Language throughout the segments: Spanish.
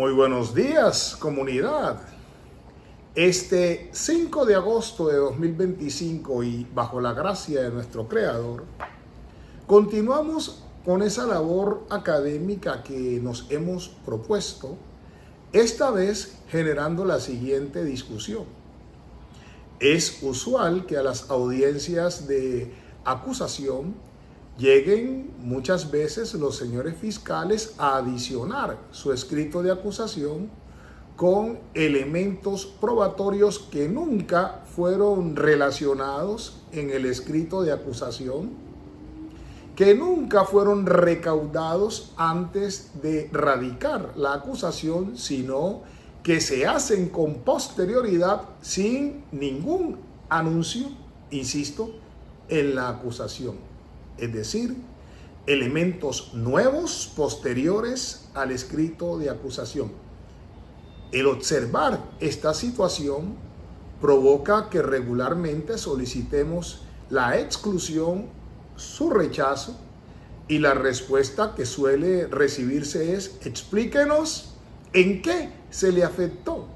Muy buenos días, comunidad. Este 5 de agosto de 2025 y bajo la gracia de nuestro Creador, continuamos con esa labor académica que nos hemos propuesto, esta vez generando la siguiente discusión. Es usual que a las audiencias de acusación lleguen muchas veces los señores fiscales a adicionar su escrito de acusación con elementos probatorios que nunca fueron relacionados en el escrito de acusación, que nunca fueron recaudados antes de radicar la acusación, sino que se hacen con posterioridad sin ningún anuncio, insisto, en la acusación. Es decir, elementos nuevos posteriores al escrito de acusación. El observar esta situación provoca que regularmente solicitemos la exclusión, su rechazo, y la respuesta que suele recibirse es: explíquenos en qué se le afectó,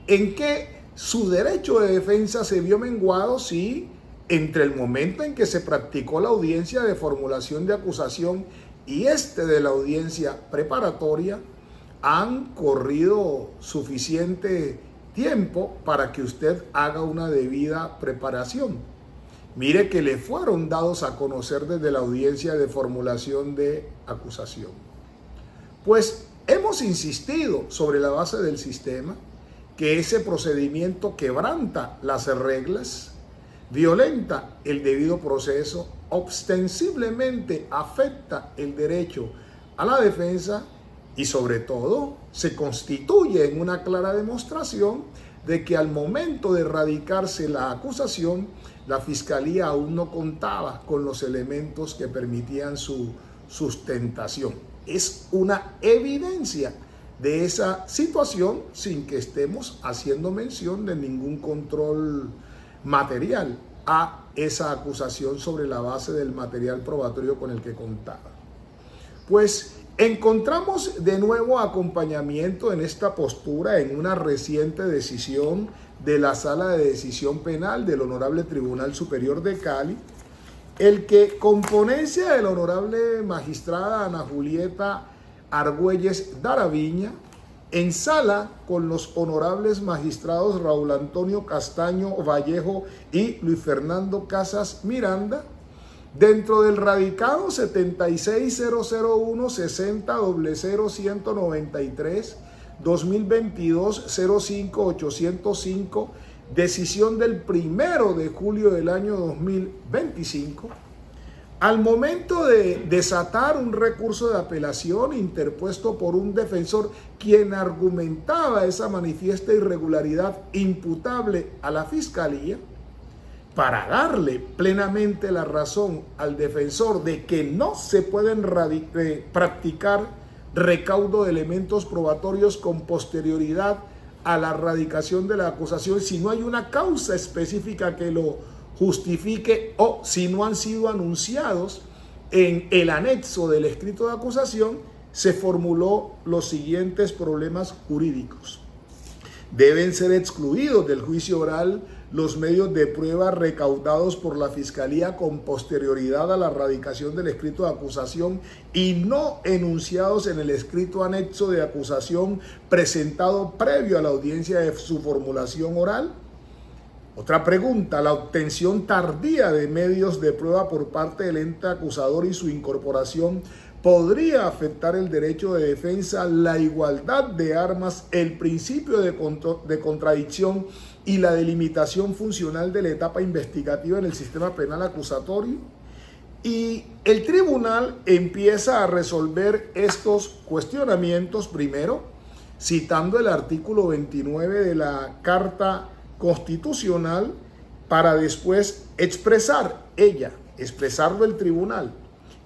en qué su derecho de defensa se vio menguado si entre el momento en que se practicó la audiencia de formulación de acusación y de la audiencia preparatoria han corrido suficiente tiempo para que usted haga una debida preparación. Mire que le fueron dados a conocer desde la audiencia de formulación de acusación. Pues hemos insistido sobre la base del sistema que ese procedimiento quebranta las reglas, violenta el debido proceso, ostensiblemente afecta el derecho a la defensa y sobre todo se constituye en una clara demostración de que al momento de radicarse la acusación, la Fiscalía aún no contaba con los elementos que permitían su sustentación. Es una evidencia de esa situación sin que estemos haciendo mención de ningún control material a esa acusación sobre la base del material probatorio con el que contaba. Pues encontramos de nuevo acompañamiento en esta postura en una reciente decisión de la Sala de Decisión Penal del Honorable Tribunal Superior de Cali, el que, con ponencia de la Honorable Magistrada Ana Julieta Argüelles Daraviña, en sala con los honorables magistrados Raúl Antonio Castaño Vallejo y Luis Fernando Casas Miranda, dentro del radicado 76001-60-00193, 2022-05-805, decisión del 1 de julio del año 2025, al momento de desatar un recurso de apelación interpuesto por un defensor quien argumentaba esa manifiesta irregularidad imputable a la Fiscalía, para darle plenamente la razón al defensor de que no se pueden practicar recaudo de elementos probatorios con posterioridad a la radicación de la acusación si no hay una causa específica que lo justifique o si no han sido anunciados en el anexo del escrito de acusación, se formuló los siguientes problemas jurídicos. Deben ser excluidos del juicio oral los medios de prueba recaudados por la Fiscalía con posterioridad a la radicación del escrito de acusación y no enunciados en el escrito anexo de acusación presentado previo a la audiencia de su formulación oral. Otra pregunta: la obtención tardía de medios de prueba por parte del ente acusador y su incorporación podría afectar el derecho de defensa, la igualdad de armas, el principio de contradicción y la delimitación funcional de la etapa investigativa en el sistema penal acusatorio. Y el tribunal empieza a resolver estos cuestionamientos, primero citando el artículo 29 de la Carta Constitucional, para después expresarlo el tribunal.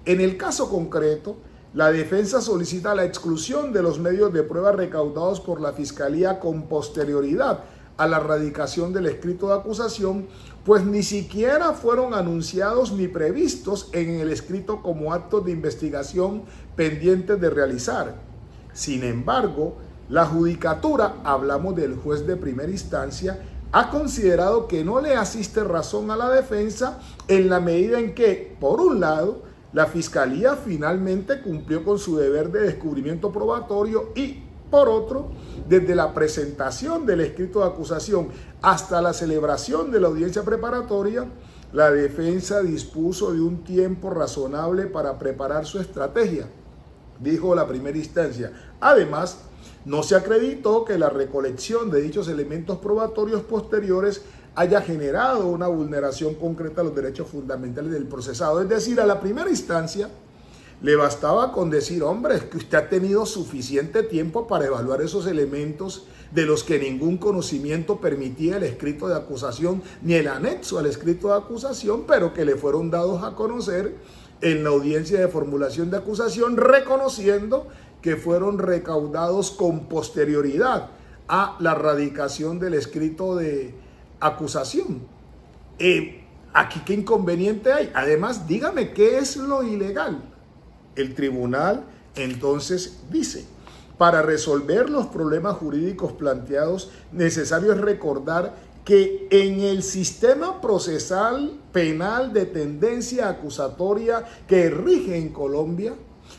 En el caso concreto, la defensa solicita la exclusión de los medios de prueba recaudados por la Fiscalía con posterioridad a la radicación del escrito de acusación, pues ni siquiera fueron anunciados ni previstos en el escrito como actos de investigación pendientes de realizar. Sin embargo, La judicatura, hablamos del juez de primera instancia, ha considerado que no le asiste razón a la defensa en la medida en que, por un lado, la Fiscalía finalmente cumplió con su deber de descubrimiento probatorio y, por otro, desde la presentación del escrito de acusación hasta la celebración de la audiencia preparatoria, la defensa dispuso de un tiempo razonable para preparar su estrategia, dijo la primera instancia. Además, no se acreditó que la recolección de dichos elementos probatorios posteriores haya generado una vulneración concreta a los derechos fundamentales del procesado. Es decir, a la primera instancia le bastaba con decir, hombre, es que usted ha tenido suficiente tiempo para evaluar esos elementos de los que ningún conocimiento permitía el escrito de acusación ni el anexo al escrito de acusación, pero que le fueron dados a conocer en la audiencia de formulación de acusación, reconociendo que fueron recaudados con posterioridad a la radicación del escrito de acusación. Aquí, ¿qué inconveniente hay? Además, dígame, ¿qué es lo ilegal? El tribunal entonces dice, para resolver los problemas jurídicos planteados, necesario es recordar que en el sistema procesal penal de tendencia acusatoria que rige en Colombia,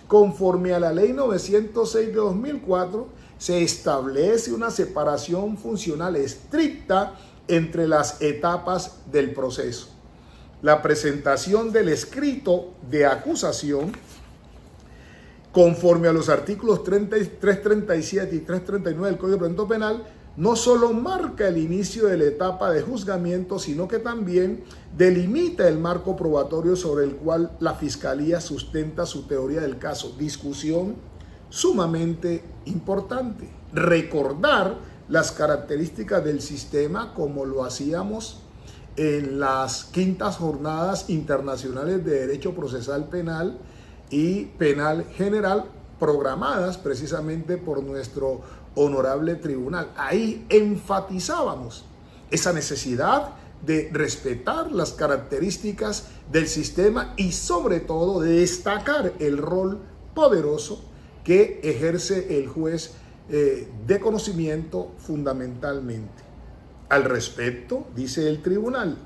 conforme a la Ley 906 de 2004, se establece una separación funcional estricta entre las etapas del proceso. La presentación del escrito de acusación, conforme a los artículos 337 y 339 del Código de Procedimiento Penal, no solo marca el inicio de la etapa de juzgamiento, sino que también delimita el marco probatorio sobre el cual la Fiscalía sustenta su teoría del caso. Discusión sumamente importante. Recordar las características del sistema como lo hacíamos en las quintas jornadas internacionales de Derecho Procesal Penal y Penal General, programadas precisamente por nuestro honorable tribunal. Ahí enfatizábamos esa necesidad de respetar las características del sistema y sobre todo de destacar el rol poderoso que ejerce el juez de conocimiento fundamentalmente. Al respecto, dice el tribunal,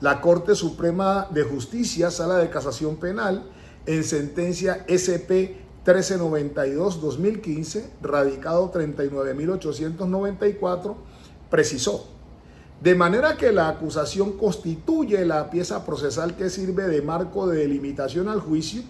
la Corte Suprema de Justicia, Sala de Casación Penal, en sentencia SP 1392-2015, radicado 39.894, precisó: de manera que la acusación constituye la pieza procesal que sirve de marco de delimitación al juicio,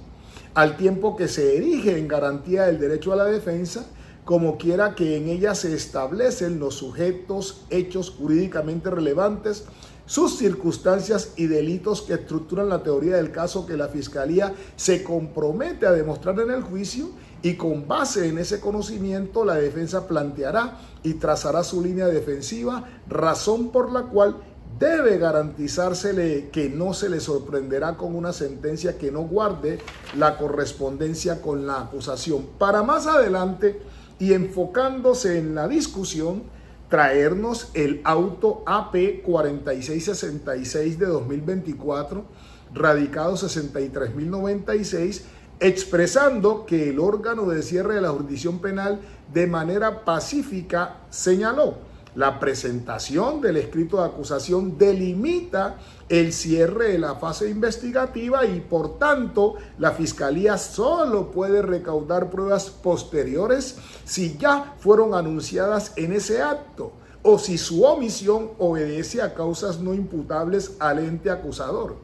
al tiempo que se erige en garantía del derecho a la defensa, como quiera que en ella se establecen los sujetos, hechos jurídicamente relevantes, sus circunstancias y delitos que estructuran la teoría del caso que la Fiscalía se compromete a demostrar en el juicio, y con base en ese conocimiento la defensa planteará y trazará su línea defensiva, razón por la cual debe garantizársele que no se le sorprenderá con una sentencia que no guarde la correspondencia con la acusación. Para más adelante, y enfocándose en la discusión, traernos el auto AP 4666 de 2024, radicado 63.096, expresando que el órgano de cierre de la jurisdicción penal de manera pacífica señaló: la presentación del escrito de acusación delimita el cierre de la fase investigativa y, por tanto, la Fiscalía solo puede recaudar pruebas posteriores si ya fueron anunciadas en ese acto o si su omisión obedece a causas no imputables al ente acusador.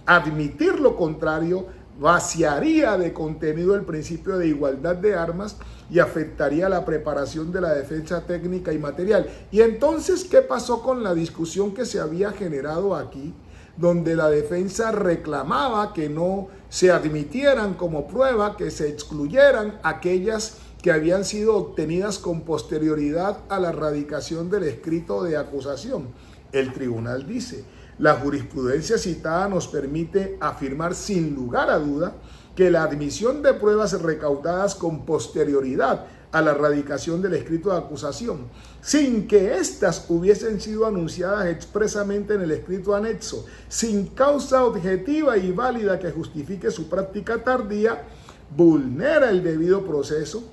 Admitir lo contrario vaciaría de contenido el principio de igualdad de armas y afectaría la preparación de la defensa técnica y material. Y entonces, ¿qué pasó con la discusión que se había generado aquí, donde la defensa reclamaba que no se admitieran como prueba, que se excluyeran aquellas que habían sido obtenidas con posterioridad a la radicación del escrito de acusación? El tribunal dice: la jurisprudencia citada nos permite afirmar sin lugar a duda que la admisión de pruebas recaudadas con posterioridad a la radicación del escrito de acusación, sin que éstas hubiesen sido anunciadas expresamente en el escrito anexo, sin causa objetiva y válida que justifique su práctica tardía, vulnera el debido proceso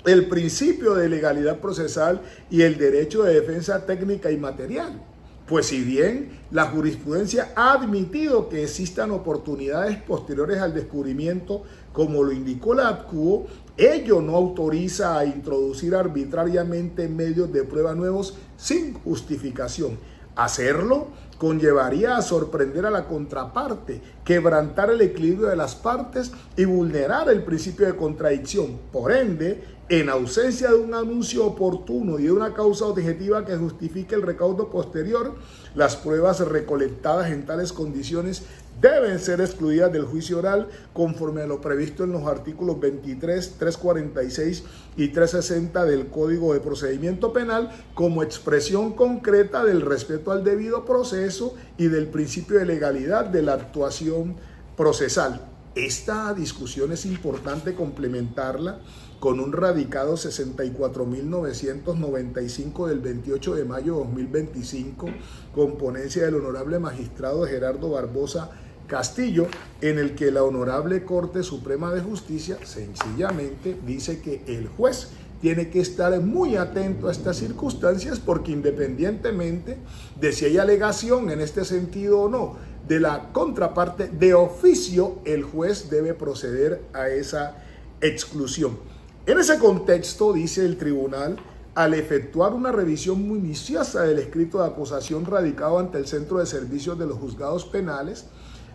el principio de legalidad procesal y el derecho de defensa técnica y material. Pues si bien la jurisprudencia ha admitido que existan oportunidades posteriores al descubrimiento, como lo indicó la ADCUO, ello no autoriza a introducir arbitrariamente medios de prueba nuevos sin justificación. Hacerlo conllevaría a sorprender a la contraparte, quebrantar el equilibrio de las partes y vulnerar el principio de contradicción. Por ende, en ausencia de un anuncio oportuno y de una causa objetiva que justifique el recaudo posterior, las pruebas recolectadas en tales condiciones deben ser excluidas del juicio oral conforme a lo previsto en los artículos 23, 346 y 360 del Código de Procedimiento Penal como expresión concreta del respeto al debido proceso y del principio de legalidad de la actuación procesal. Esta discusión es importante complementarla con un radicado 64.995 del 28 de mayo de 2025, con ponencia del honorable magistrado Gerardo Barbosa Castillo, en el que la Honorable Corte Suprema de Justicia sencillamente dice que el juez tiene que estar muy atento a estas circunstancias, porque independientemente de si hay alegación en este sentido o no de la contraparte, de oficio el juez debe proceder a esa exclusión. En ese contexto, dice el tribunal, al efectuar una revisión minuciosa del escrito de acusación radicado ante el Centro de Servicios de los Juzgados Penales,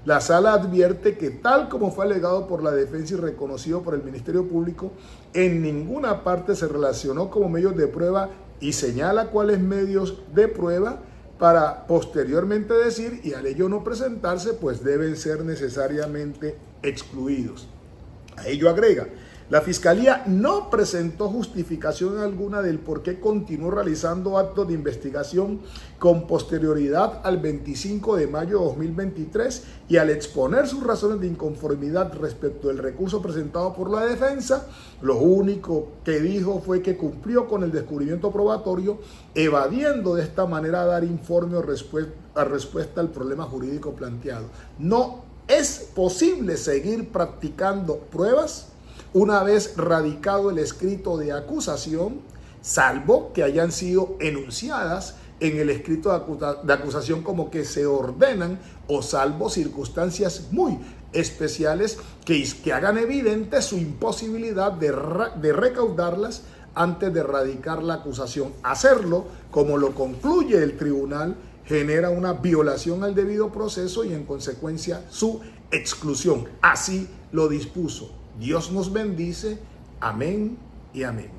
la Sala advierte que, tal como fue alegado por la defensa y reconocido por el Ministerio Público, en ninguna parte se relacionó como medios de prueba y señala cuáles medios de prueba para posteriormente decir, y al ello no presentarse, pues deben ser necesariamente excluidos. A ello agrega: la Fiscalía no presentó justificación alguna del por qué continuó realizando actos de investigación con posterioridad al 25 de mayo de 2023 y al exponer sus razones de inconformidad respecto del recurso presentado por la defensa, lo único que dijo fue que cumplió con el descubrimiento probatorio, evadiendo de esta manera dar informe o respuesta al problema jurídico planteado. No es posible seguir practicando pruebas una vez radicado el escrito de acusación, salvo que hayan sido enunciadas en el escrito de acusación como que se ordenan, o salvo circunstancias muy especiales que hagan evidente su imposibilidad de recaudarlas antes de radicar la acusación. Hacerlo, como lo concluye el tribunal, genera una violación al debido proceso y en consecuencia su exclusión. Así lo dispuso. Dios nos bendice. Amén y amén.